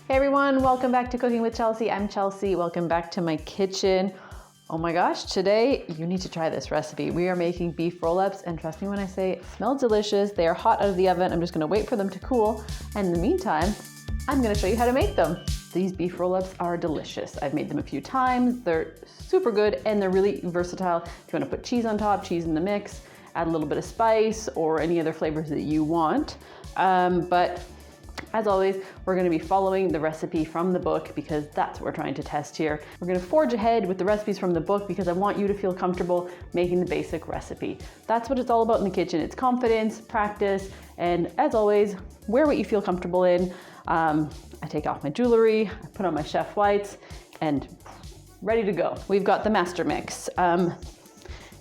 Hey everyone, welcome back to Cooking with Chelsey. I'm Chelsey. Welcome back to my kitchen. Oh my gosh, today you need to try this recipe. We are making beef roll-ups, and trust me when I say it smells delicious. They are hot out of the oven. I'm just gonna wait for them to cool. And in the meantime, I'm gonna show you how to make them. These beef roll-ups are delicious. I've made them a few times. They're super good and they're really versatile. If you wanna put cheese on top, cheese in the mix, add a little bit of spice or any other flavors that you want. But as always, we're gonna be following the recipe from the book because that's what we're trying to test here. We're gonna forge ahead with the recipes from the book because I want you to feel comfortable making the basic recipe. That's what it's all about in the kitchen. It's confidence, practice, and as always, wear what you feel comfortable in. I take off my jewelry, I put on my chef whites, and ready to go. We've got the master mix.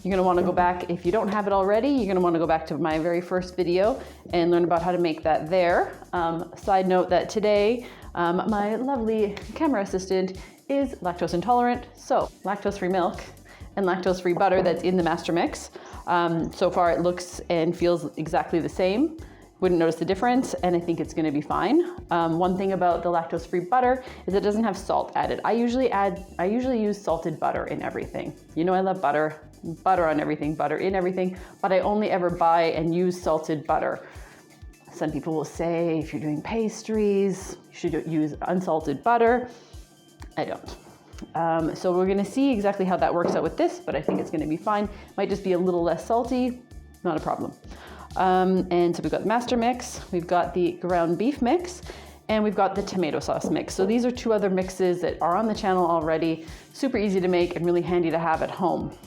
You're gonna wanna go back, if you don't have it already, you're gonna wanna go back to my very first video and learn about how to make that there. Side note that today, my lovely camera assistant is lactose intolerant, so lactose-free milk and lactose-free butter that's in the master mix. So far it looks and feels exactly the same. Wouldn't notice the difference, and I think it's gonna be fine. One thing about the lactose-free butter is it doesn't have salt added. I usually use salted butter in everything. You know I love butter on everything, butter in everything, but I only ever buy and use salted butter. Some people will say if you're doing pastries, you should use unsalted butter. I don't. So we're gonna see exactly how that works out with this, but I think it's gonna be fine. Might just be a little less salty, not a problem. And so we've got the master mix, we've got the ground beef mix, and we've got the tomato sauce mix. So these are two other mixes that are on the channel already, super easy to make and really handy to have at home.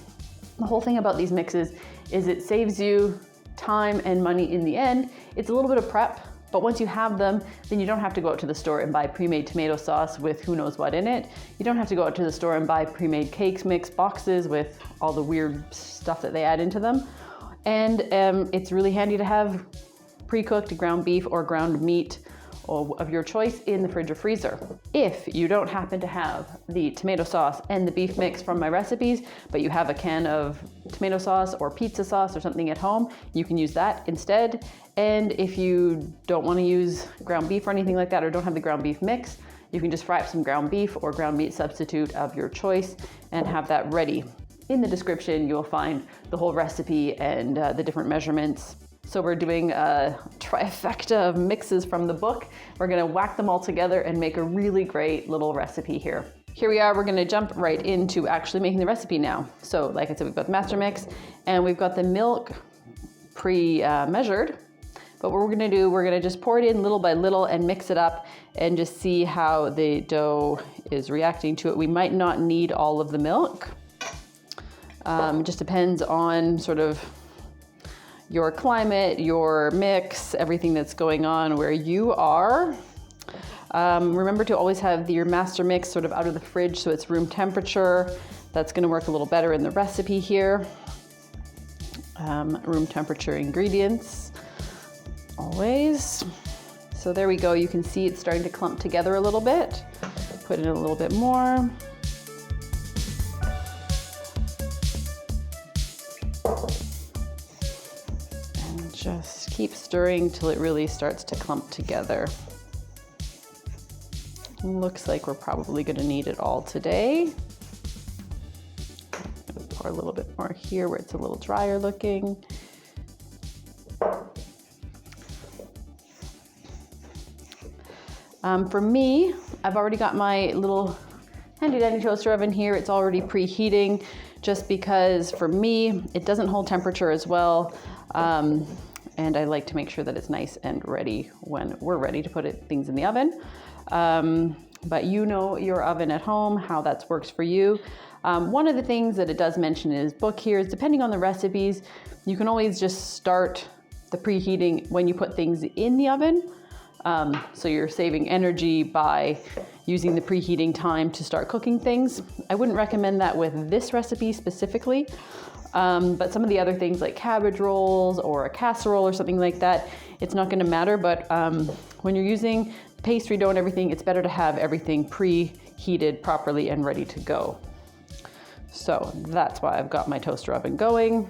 The whole thing about these mixes is it saves you time and money in the end. It's a little bit of prep, but once you have them, then you don't have to go out to the store and buy pre-made tomato sauce with who knows what in it. You don't have to go out to the store and buy pre-made cakes mix boxes with all the weird stuff that they add into them. And it's really handy to have pre-cooked ground beef or ground meat of your choice in the fridge or freezer. If you don't happen to have the tomato sauce and the beef mix from my recipes, but you have a can of tomato sauce or pizza sauce or something at home, you can use that instead. And if you don't want to use ground beef or anything like that, or don't have the ground beef mix, you can just fry up some ground beef or ground meat substitute of your choice and have that ready. In the description, you'll find the whole recipe and the different measurements. So we're doing a trifecta of mixes from the book. We're gonna whack them all together and make a really great little recipe here. Here we are, we're gonna jump right into actually making the recipe now. So like I said, we've got the master mix and we've got the milk pre-measured. But what we're gonna do, we're gonna just pour it in little by little and mix it up and just see how the dough is reacting to it. We might not need all of the milk. It just depends on sort of your climate, your mix, everything that's going on where you are. Remember to always have your master mix sort of out of the fridge so it's room temperature. That's gonna work a little better in the recipe here. Room temperature ingredients, always. So there we go, you can see it's starting to clump together a little bit. Put in a little bit more. Just keep stirring till it really starts to clump together. Looks like we're probably gonna need it all today. Pour a little bit more here where it's a little drier looking. For me, I've already got my little handy dandy toaster oven here. It's already preheating just because for me, it doesn't hold temperature as well. And I like to make sure that it's nice and ready when we're ready to put things in the oven. But you know your oven at home, how that works for you. One of the things that it does mention in his book here is depending on the recipes, you can always just start the preheating when you put things in the oven. So you're saving energy by using the preheating time to start cooking things. I wouldn't recommend that with this recipe specifically. But some of the other things like cabbage rolls or a casserole or something like that, it's not gonna matter. But when you're using pastry dough and everything, it's better to have everything preheated properly and ready to go. So that's why I've got my toaster oven going.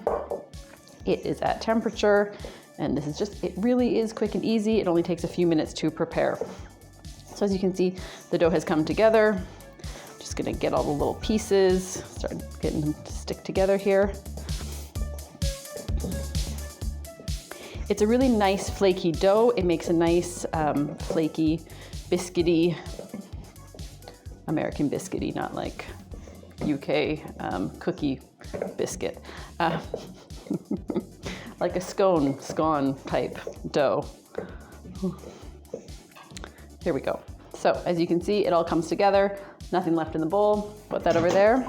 It is at temperature, and this is just, it really is quick and easy. It only takes a few minutes to prepare. So as you can see, the dough has come together. Just gonna get all the little pieces, start getting them to stick together here. It's a really nice flaky dough. It makes a nice flaky, biscuity, American biscuity, not like UK cookie biscuit. Like a scone type dough. Here we go. So as you can see, it all comes together. Nothing left in the bowl. Put that over there. A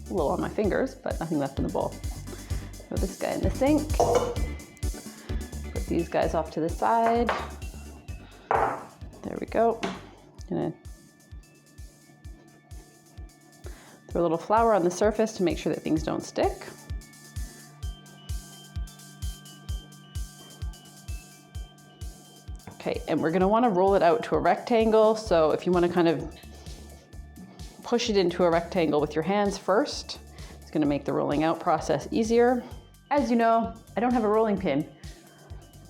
little on my fingers, but nothing left in the bowl. Throw this guy in the sink. Put these guys off to the side. There we go. Gonna throw a little flour on the surface to make sure that things don't stick. Okay, and we're gonna wanna roll it out to a rectangle. So if you wanna kind of push it into a rectangle with your hands first, it's gonna make the rolling out process easier. As you know, I don't have a rolling pin.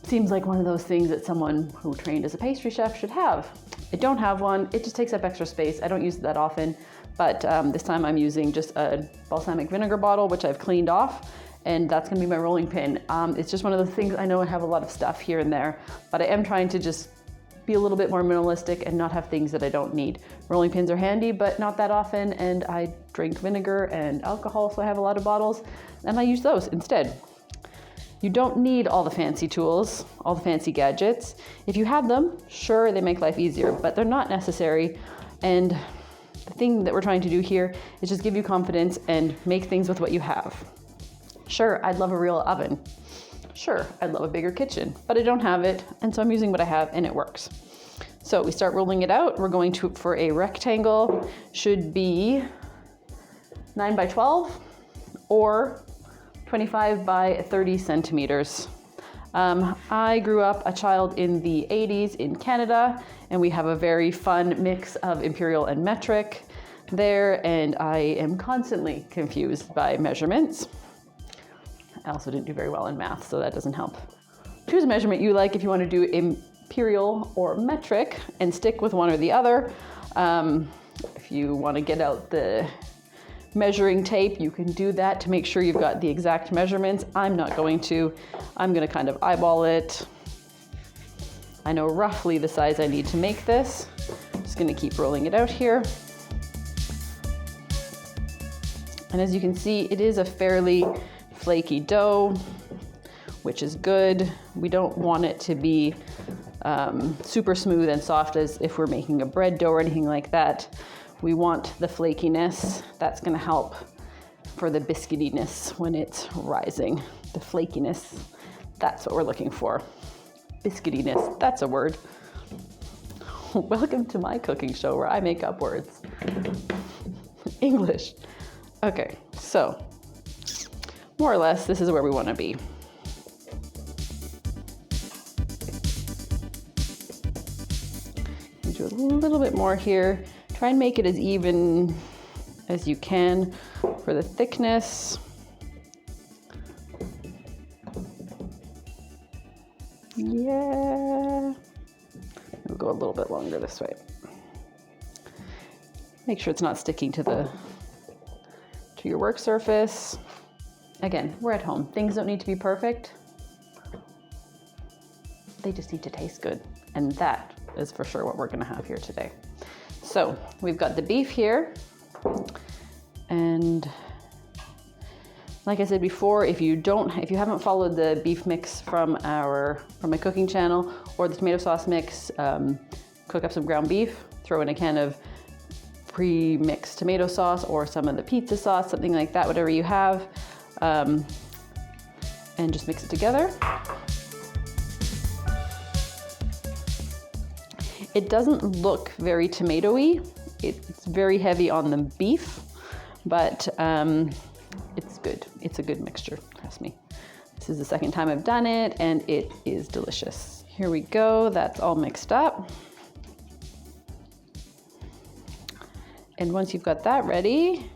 Seems like one of those things that someone who trained as a pastry chef should have. I don't have one. It just takes up extra space. I don't use it that often, but this time I'm using just a balsamic vinegar bottle, which I've cleaned off, and that's gonna be my rolling pin. It's just one of those things. I know I have a lot of stuff here and there, but I am trying to just be a little bit more minimalistic and not have things that I don't need. Rolling pins are handy, but not that often, and I drink vinegar and alcohol, so I have a lot of bottles, and I use those instead. You don't need all the fancy tools, all the fancy gadgets. If you have them, sure, they make life easier, but they're not necessary. And the thing that we're trying to do here is just give you confidence and make things with what you have. Sure, I'd love a real oven. Sure, I'd love a bigger kitchen, but I don't have it, and so I'm using what I have and it works. So we start rolling it out. We're going to, for a rectangle, should be 9 by 12 or 25 by 30 centimeters. I grew up a child in the 80s in Canada, and we have a very fun mix of imperial and metric there, and I am constantly confused by measurements. I also didn't do very well in math, so that doesn't help. Choose a measurement you like if you want to do imperial or metric and stick with one or the other. If you want to get out the measuring tape, you can do that to make sure you've got the exact measurements. I'm not going to. I'm going to kind of eyeball it. I know roughly the size I need to make this. I'm just going to keep rolling it out here. And as you can see, it is a fairly flaky dough, which is good. We don't want it to be super smooth and soft as if we're making a bread dough or anything like that. We want the flakiness. That's gonna help for the biscuitiness when it's rising. The flakiness, that's what we're looking for. Biscuitiness, that's a word. Welcome to my cooking show where I make up words. English. Okay, so more or less, this is where we want to be. Do a little bit more here. Try and make it as even as you can for the thickness. Yeah. We'll go a little bit longer this way. Make sure it's not sticking to your work surface. Again, we're at home. Things don't need to be perfect. They just need to taste good. And that is for sure what we're gonna have here today. So we've got the beef here. And like I said before, if you haven't followed the beef mix from my cooking channel or the tomato sauce mix, cook up some ground beef, throw in a can of pre-mixed tomato sauce or some of the pizza sauce, something like that, whatever you have. And just mix it together. It doesn't look very tomatoey. It's very heavy on the beef, but it's good. It's a good mixture, trust me. This is the second time I've done it, and it is delicious. Here we go, that's all mixed up. And once you've got that ready,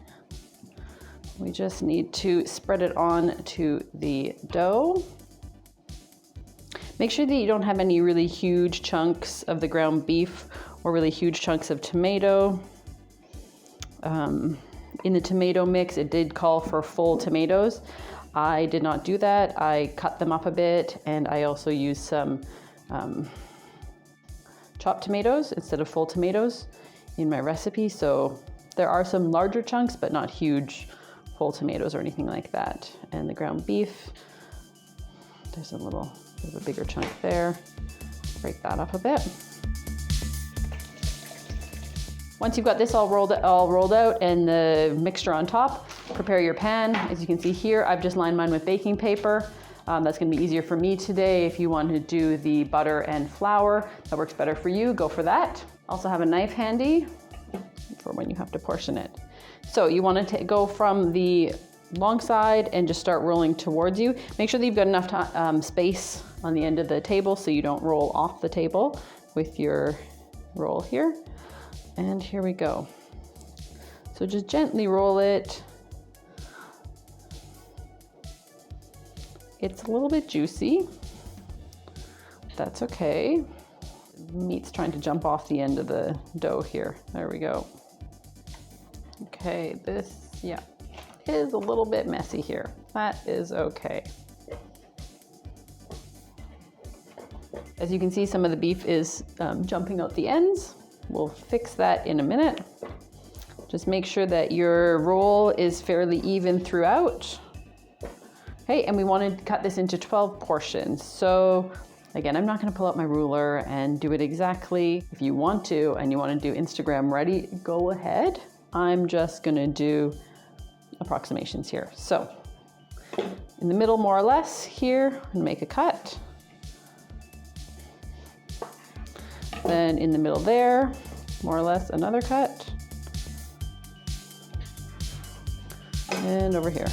we just need to spread it on to the dough. Make sure that you don't have any really huge chunks of the ground beef or really huge chunks of tomato. In the tomato mix, it did call for full tomatoes. I did not do that. I cut them up a bit, and I also used some chopped tomatoes instead of full tomatoes in my recipe. So there are some larger chunks, but not huge full tomatoes or anything like that. And the ground beef, there's a bigger chunk there. Break that up a bit. Once you've got this all rolled out and the mixture on top, prepare your pan. As you can see here, I've just lined mine with baking paper. That's gonna be easier for me today. If you want to do the butter and flour, that works better for you, go for that. Also have a knife handy for when you have to portion it. So you want to go from the long side and just start rolling towards you. Make sure that you've got enough space on the end of the table so you don't roll off the table with your roll here. And here we go. So just gently roll it. It's a little bit juicy. That's okay. Meat's trying to jump off the end of the dough here. There we go. Okay, this, yeah, is a little bit messy here. That is okay. As you can see, some of the beef is jumping out the ends. We'll fix that in a minute. Just make sure that your roll is fairly even throughout. Okay, and we want to cut this into 12 portions. So again, I'm not going to pull out my ruler and do it exactly. If you want to, and you want to do Instagram ready, go ahead. I'm just going to do approximations here. So in the middle, more or less here, and make a cut. Then in the middle there, more or less another cut. And over here.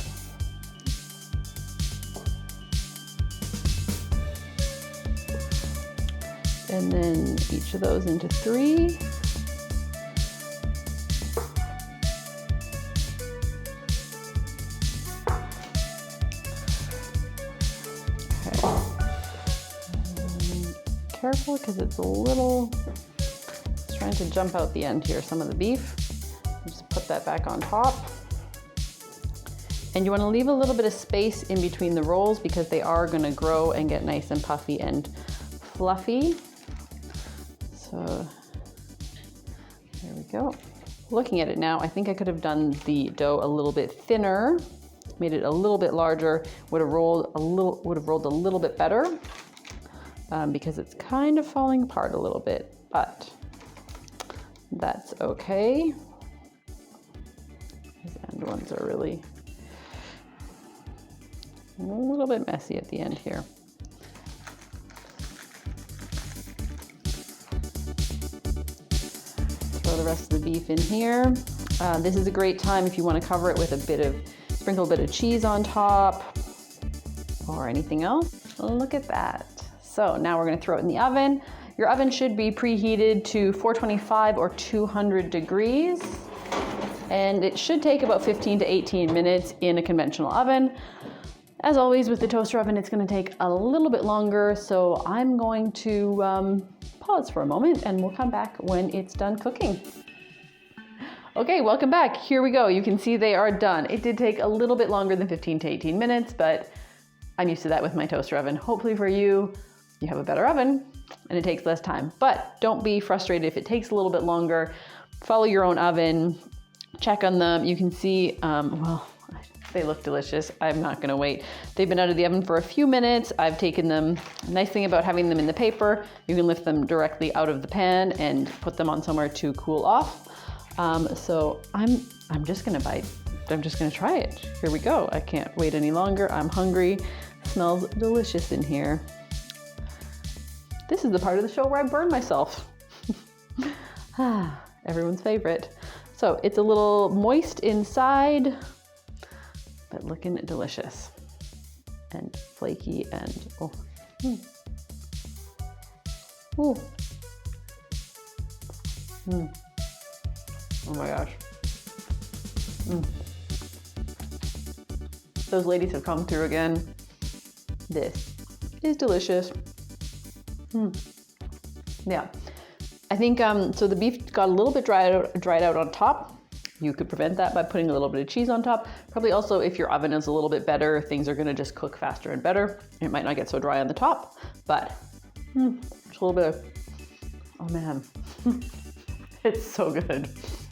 And then each of those into 3. Careful because it's trying to jump out the end here, some of the beef. Just put that back on top. And you want to leave a little bit of space in between the rolls because they are going to grow and get nice and puffy and fluffy. So there we go. Looking at it now, I think I could have done the dough a little bit thinner, made it a little bit larger, would have rolled a little bit better. Because it's kind of falling apart a little bit, but that's okay. These end ones are really a little bit messy at the end here. Throw the rest of the beef in here. This is a great time if you want to cover it with sprinkle a bit of cheese on top or anything else. Look at that. So now we're going to throw it in the oven. Your oven should be preheated to 425 or 200 degrees. And it should take about 15 to 18 minutes in a conventional oven. As always with the toaster oven, it's going to take a little bit longer. So I'm going to pause for a moment and we'll come back when it's done cooking. Okay, welcome back. Here we go. You can see they are done. It did take a little bit longer than 15 to 18 minutes, but I'm used to that with my toaster oven. Hopefully for you, you have a better oven and it takes less time, but don't be frustrated if it takes a little bit longer. Follow your own oven, check on them. You can see, well, they look delicious. I'm not gonna wait. They've been out of the oven for a few minutes. I've taken them. Nice thing about having them in the paper, you can lift them directly out of the pan and put them on somewhere to cool off. So I'm just gonna bite. I'm just gonna try it. Here we go. I can't wait any longer. I'm hungry. Smells delicious in here. This is the part of the show where I burn myself. Everyone's favorite. So it's a little moist inside, but looking delicious and flaky and oh. Ooh. Oh my gosh. Those ladies have come through again. This is delicious. Yeah, I think so. The beef got a little bit dried out on top. You could prevent that by putting a little bit of cheese on top. Probably also, if your oven is a little bit better, things are gonna just cook faster and better. It might not get so dry on the top, but just a little bit of, oh man, it's so good.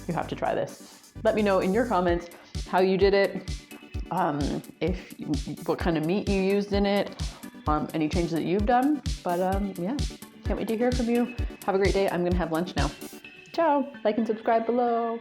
You have to try this. Let me know in your comments how you did it, what kind of meat you used in it, any changes that you've done. But yeah, can't wait to hear from you. Have a great day. I'm gonna have lunch now. Ciao, like and subscribe below.